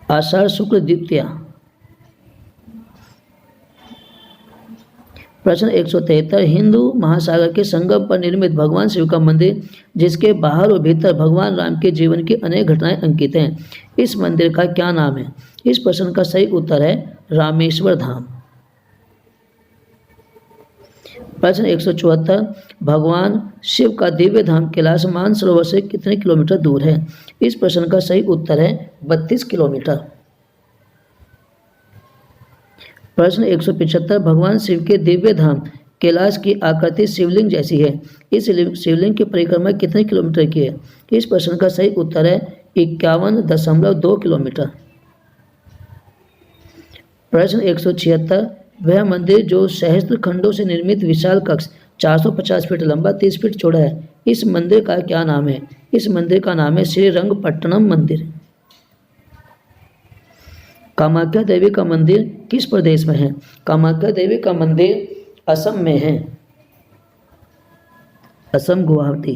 आषाढ़ शुक्ल द्वितीया। प्रश्न 173, हिंदू महासागर के संगम पर निर्मित भगवान शिव का मंदिर जिसके बाहर और भीतर भगवान राम के जीवन की अनेक घटनाएं अंकित हैं, इस मंदिर का क्या नाम है? इस प्रश्न का सही उत्तर है रामेश्वर धाम। प्रश्न 174, भगवान शिव का दिव्य धाम कैलाश मानसरोवर से कितने किलोमीटर दूर है? इस प्रश्न का सही उत्तर है 32 किलोमीटर। प्रश्न 175, भगवान शिव के दिव्य धाम कैलाश की आकृति शिवलिंग जैसी है, इस शिवलिंग की परिक्रमा कितने किलोमीटर की है? इस प्रश्न का सही उत्तर है 51.2 किलोमीटर। प्रश्न 176, वह मंदिर जो सहस्त्र खंडों से निर्मित विशाल कक्ष 450 फीट लंबा 30 फीट चौड़ा है, इस मंदिर का क्या नाम है? इस मंदिर का नाम है श्रीरंगपट्टनम मंदिर। कामाख्या देवी का मंदिर किस प्रदेश में है? कामाख्या देवी का मंदिर असम में है, असम गुवाहाटी।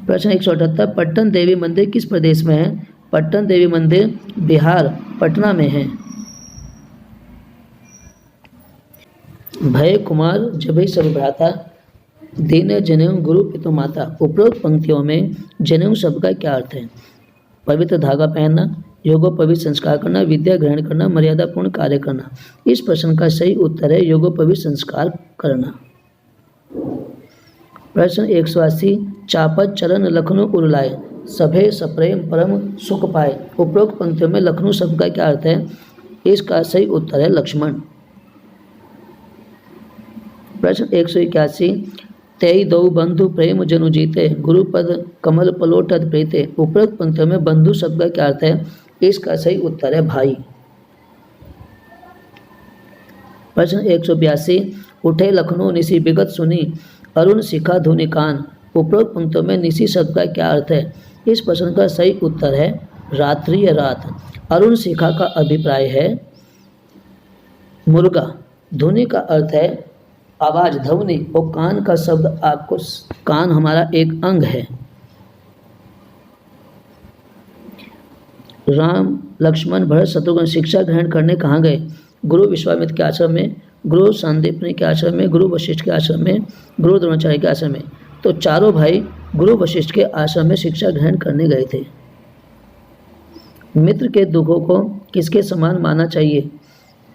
प्रश्न 178, पट्टन देवी मंदिर किस प्रदेश में है? पट्टन देवी मंदिर बिहार पटना में है। भय कुमार जबै सब भ्राता, दीन जनेऊ गुरु पितु माता। उपरोक्त पंक्तियों में जनेऊ शब्द का क्या अर्थ है? पवित्र धागा पहनना, योगोपवीत संस्कार करना, विद्या ग्रहण करना, मर्यादापूर्ण कार्य करना। इस प्रश्न का सही उत्तर है योगोपवीत संस्कार करना। प्रश्न 180, चापत चरण लखनऊ उरलाए, सभे सप्रेम परम सुख पाए। उपरोक्त पंक्तियों में लखनऊ शब्द का क्या अर्थ है? इसका सही उत्तर है लक्ष्मण। प्रश्न 181, तेई दो बंधु प्रेम जनु जीते, गुरुपद कमल पलोटत प्रीते। उपरोक्त पंक्तियों में बंधु शब्द का क्या अर्थ है? इसका सही उत्तर है भाई। प्रश्न 182, उठे लखनऊ निसी विगत सुनी, अरुण शिखा धुनि कान। उपरोक्त पंक्तियों में निसी शब्द का क्या अर्थ है? इस प्रश्न का सही उत्तर है रात्रि या रात। अरुण शिखा का अभिप्राय है मुर्गा, धुनि का अर्थ है आवाज, ध्वनि, और कान का शब्द आपको, कान हमारा एक अंग है। राम लक्ष्मण भरत शत्रुघ्न शिक्षा ग्रहण करने कहाँ गए? गुरु विश्वामित्र के आश्रम में, गुरु सांदीपनि के आश्रम में, गुरु वशिष्ठ के आश्रम में, गुरु द्रोणाचार्य के आश्रम में। तो चारों भाई गुरु वशिष्ठ के आश्रम में शिक्षा ग्रहण करने गए थे। मित्र के दुखों को किसके समान मानना चाहिए?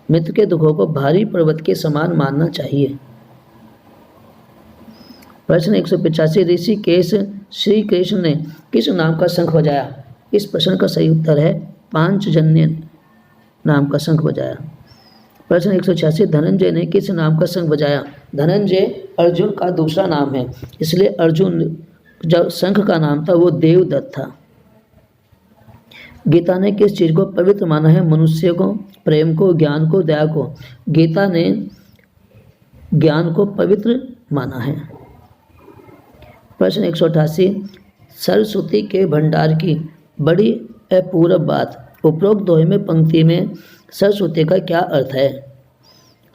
मित्र के दुखों को भारी पर्वत के समान मानना चाहिए। प्रश्न 185, ऋषिकेश श्री कृष्ण ने किस नाम का शंख बजाया? इस प्रश्न का सही उत्तर है पांचजन्य नाम का शंख बजाया। प्रश्न 186, धनंजय ने किस नाम का शंख बजाया? धनंजय अर्जुन का दूसरा नाम है, इसलिए अर्जुन जब शंख का नाम था वो देवदत्त था। गीता ने किस चीज को पवित्र माना है? मनुष्य को, प्रेम को, ज्ञान को, दया को। गीता ने ज्ञान को पवित्र माना है। प्रश्न 188, सरस्वती के भंडार की बड़ी अपूर्व बात। उपरोक्त दोहे में पंक्ति में सरस्वती का क्या अर्थ है?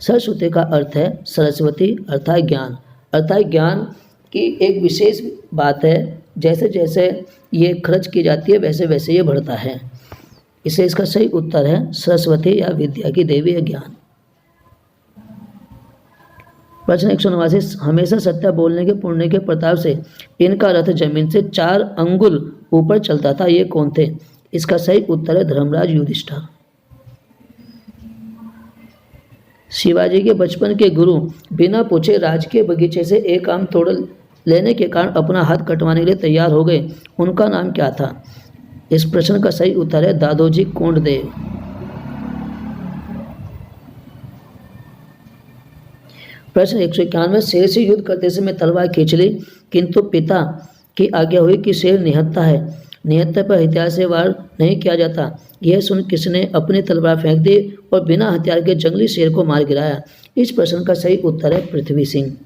सरस्वती का अर्थ है सरस्वती अर्थात ज्ञान, अर्थात ज्ञान की एक विशेष बात है। जैसे जैसे ये खर्च की जाती है वैसे वैसे ये बढ़ता है, इसे इसका सही उत्तर है सरस्वती या विद्या की देवी है ज्ञान। प्रश्न 189, हमेशा सत्य बोलने के पुण्य के प्रताप से इनका रथ जमीन से 4 अंगुल ऊपर चलता था, ये कौन थे? इसका सही उत्तर है धर्मराज युधिष्ठिर। शिवाजी के बचपन के गुरु बिना पूछे राज के बगीचे से एक आम तोड़ लेने के कारण अपना हाथ कटवाने के लिए तैयार हो गए, उनका नाम क्या था? इस प्रश्न का सही उत्तर है दादोजी कोंडदेव। प्रश्न 191, शेर से युद्ध करते समय तलवार खींच ली, किंतु पिता की आज्ञा हुई कि शेर निहत्था है, निहत्थे पर हथियार से वार नहीं किया जाता। यह सुन किसने अपनी तलवार फेंक दी और बिना हथियार के जंगली शेर को मार गिराया? इस प्रश्न का सही उत्तर है पृथ्वी सिंह।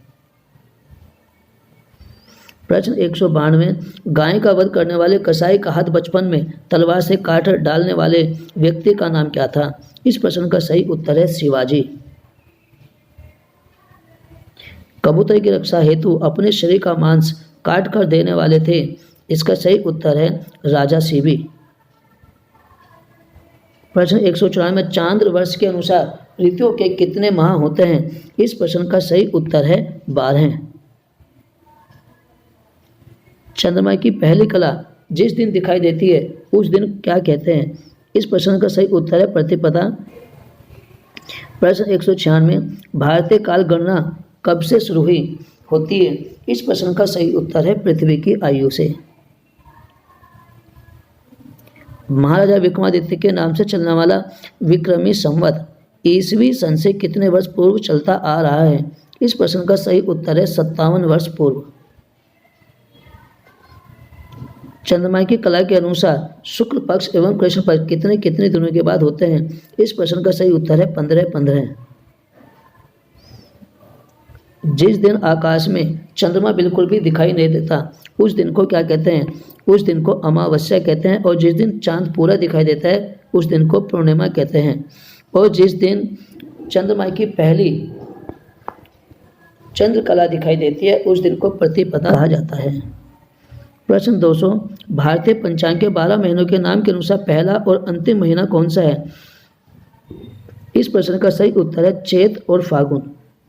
प्रश्न 192, गाय का वध करने वाले कसाई का हाथ बचपन में तलवार से काट डालने वाले व्यक्ति का नाम क्या था? इस प्रश्न का सही उत्तर है शिवाजी। कबूतर की रक्षा हेतु अपने शरीर का मांस काट कर देने वाले थे, इसका सही उत्तर है राजा शिवी। प्रश्न 194, चांद्र वर्ष के अनुसार ऋतुओं के कितने माह होते हैं? इस प्रश्न का सही उत्तर है 12। चंद्रमा की पहली कला जिस दिन दिखाई देती है उस दिन क्या कहते हैं? इस प्रश्न का सही उत्तर है प्रतिपदा। प्रश्न 196, भारतीय काल गणना कब से शुरू होती है? इस प्रश्न का सही उत्तर है पृथ्वी की आयु से। महाराजा विक्रमादित्य के नाम से चलने वाला विक्रमी संवत ईसवी सन से कितने वर्ष पूर्व चलता आ रहा है? इस प्रश्न का सही उत्तर है 57 वर्ष पूर्व। चंद्रमा की कला के अनुसार शुक्ल पक्ष एवं कृष्ण पक्ष कितने कितने दिनों के बाद होते हैं? इस प्रश्न का सही उत्तर है 15-15। जिस दिन आकाश में चंद्रमा बिल्कुल भी दिखाई नहीं देता उस दिन को क्या कहते हैं? उस दिन को अमावस्या कहते हैं। और जिस दिन चांद पूरा दिखाई देता है उस दिन को पूर्णिमा कहते हैं। और जिस दिन चंद्रमा की पहली चंद्रकला दिखाई देती है उस दिन को प्रतिपदा कहा जाता है। प्रश्न 200, भारतीय पंचांग के 12 महीनों के नाम के अनुसार पहला और अंतिम महीना कौन सा है? इस प्रश्न का सही उत्तर है चैत और फागुन।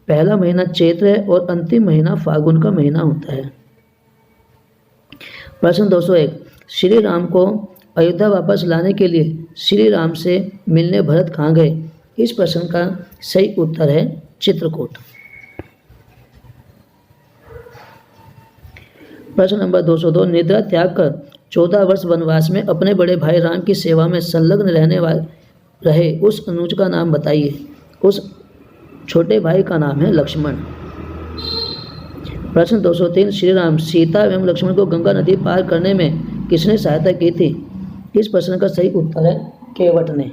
पहला महीना चैत्र है और अंतिम महीना फागुन का महीना होता है। प्रश्न 201, श्री राम को अयोध्या वापस लाने के लिए श्री राम से मिलने भरत कहाँ गए? इस प्रश्न का सही उत्तर है चित्रकूट। प्रश्न नंबर 202, निद्रा त्याग कर 14 वर्ष वनवास में अपने बड़े भाई राम की सेवा में संलग्न रहे उस अनुज का नाम बताइए। उस छोटे भाई का नाम है लक्ष्मण। प्रश्न 203, श्री राम, सीता एवं लक्ष्मण को गंगा नदी पार करने में किसने सहायता की थी? इस प्रश्न का सही उत्तर है केवट ने।